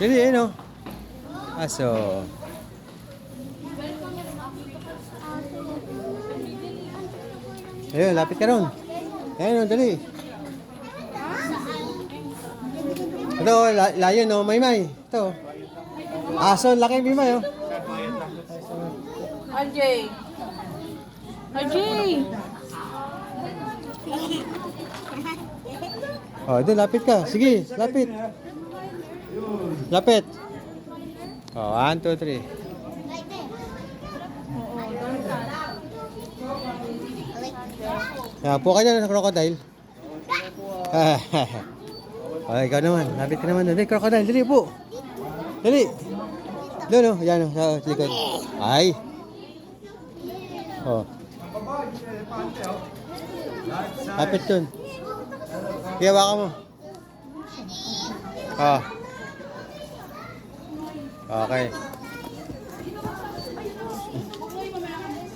Dali, ayun o. Aso. Ayun, lapit ka ron. Ayun o, dali. Ito, layon o, Maymay. Ito. Aso, laki Maymay o. RJ. RJ. Oh, doon, lapit ka. Sige, lapit. Lapit. Oh, 1, 2, 3. Po ka dyan, crocodile. Oh, ikaw naman. Lapit ka naman doon. Dali, crocodile. Dali po. Dali. Doon, oh. Yan, oh. Sa likod. Ay. Oh. Lapit doon. Hiyawa ka mo. Oh. Okay.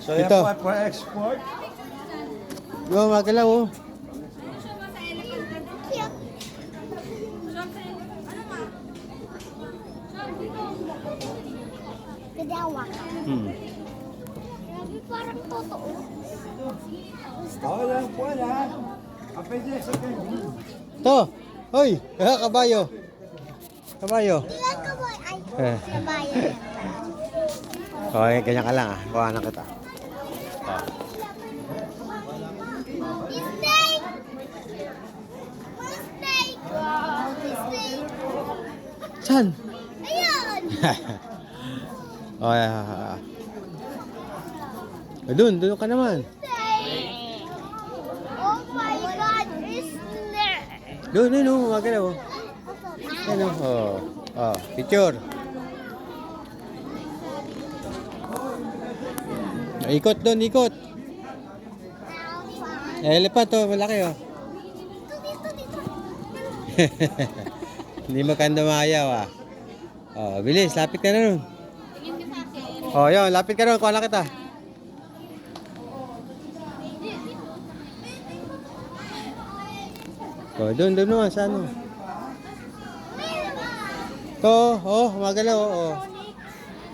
So yan Ito. po ay for export. Yo, magalaw oh. Kadawa ka. Parang totoo. Oh, yan po yan. Pwede sa kanyo. To. Hoy, kabayo. Kabayo. Ilan ka boy? Ay, Eh. kabayan. Okay, ganyan ka lang ah. Kuha na kita. Snake! Snake! Snake! Saan? Ayun! Okay. Doon ka naman. Snake! Oh my God! Snake! Doon, oh, magalaw oh. Ano? Oh. Oh, picture. Ikot doon, ikot. Elephant oh, malaki oh. Dito, dito. Hindi maganda mayaw ah. Oh, bilis, lapit ka na nun. Oh, yun, lapit ka nun, kuha na kita. Oh, doon naman, sa ano. To, oh, magalaw, oh.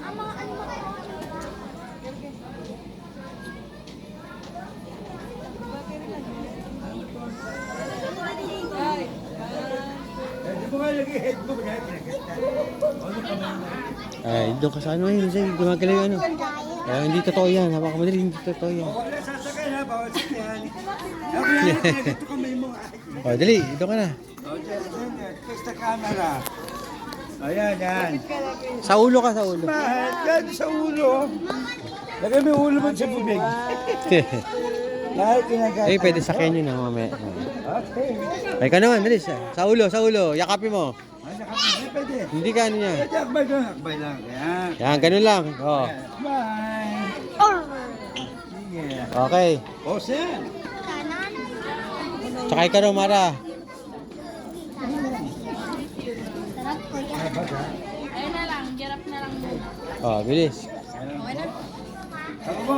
Ang mga ano ba? Hindi mo nga nag-head mo. Ay, doon ka sa ano yun, sige, gumagalaw yung ano. Hindi totoo yan, hapak mo hindi totoo yan. Wala sasakay ha, bawal sakyan. Ako yan, dito kamay mo. Oh, dali, doon ka na. O, dyan, fix the camera. Ayan, yan. Sa ulo ka, sa ulo. Mahal, yan sa ulo. Lagay mo yung ulo mo sa bubig. Lahat kinagata. Eh, pwede sakyan yun na mamaya. Okay. Ay ka naman, dali, sa ulo, yakapin mo. Ay, nakapagay, pwede. Hindi ka ano niya. Pwede, akbay doon, akbay lang. Yan. Yan, ganun lang. Oh. Bye. Sige. Okay. O, sir. Kanan. Sakay ka rin, Mara. Sarap ko yan. Ayun na lang, girap na lang muna. Oh, bilis. Ako ba?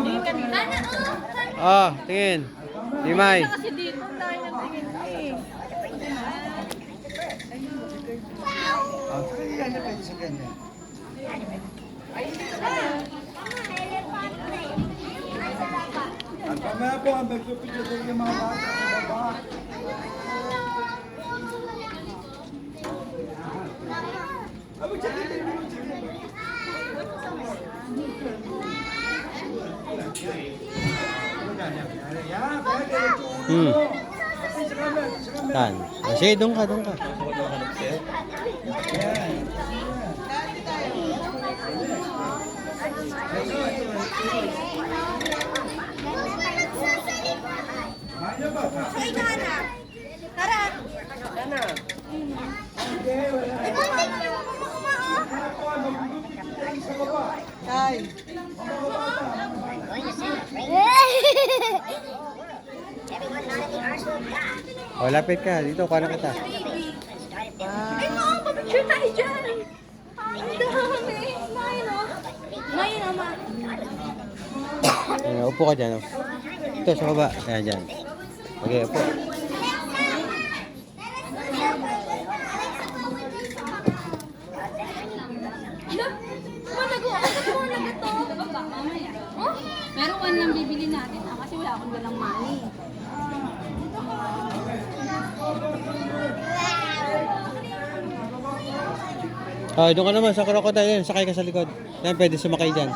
Oh, tingin. Limay. Kasi dito tayo nagtingin eh. O, sige, yan na pwede sa kanya. At pamaya po, ang magpupicture din yung mga bata sa baba. Yan, pwede. Hmm. Sa camera, sa camera. Saan? Sige, doon ka. Maya ba? Ay, Nana. Tara. Hindi, wala. Bakit yung mama? Ako, magpupicture din sa baba. Oh, lapit ka. Dito, kuha na kita. Ay, mga papicture tayo dyan. Ang dami. Ngayon o. Ngayon o, ma. Ayan, upo ka dyan. Oh. Ito, sa baba. Ayan, dyan. Okay, upo. Nag-uusap mo na ito. Mamaya. Oh? Pero one lang bibili natin kasi wala akong dalang money. Ah, doon ka naman sa crocodile. Yan, sakay ka sa likod. Yan, pwede sumakay dyan.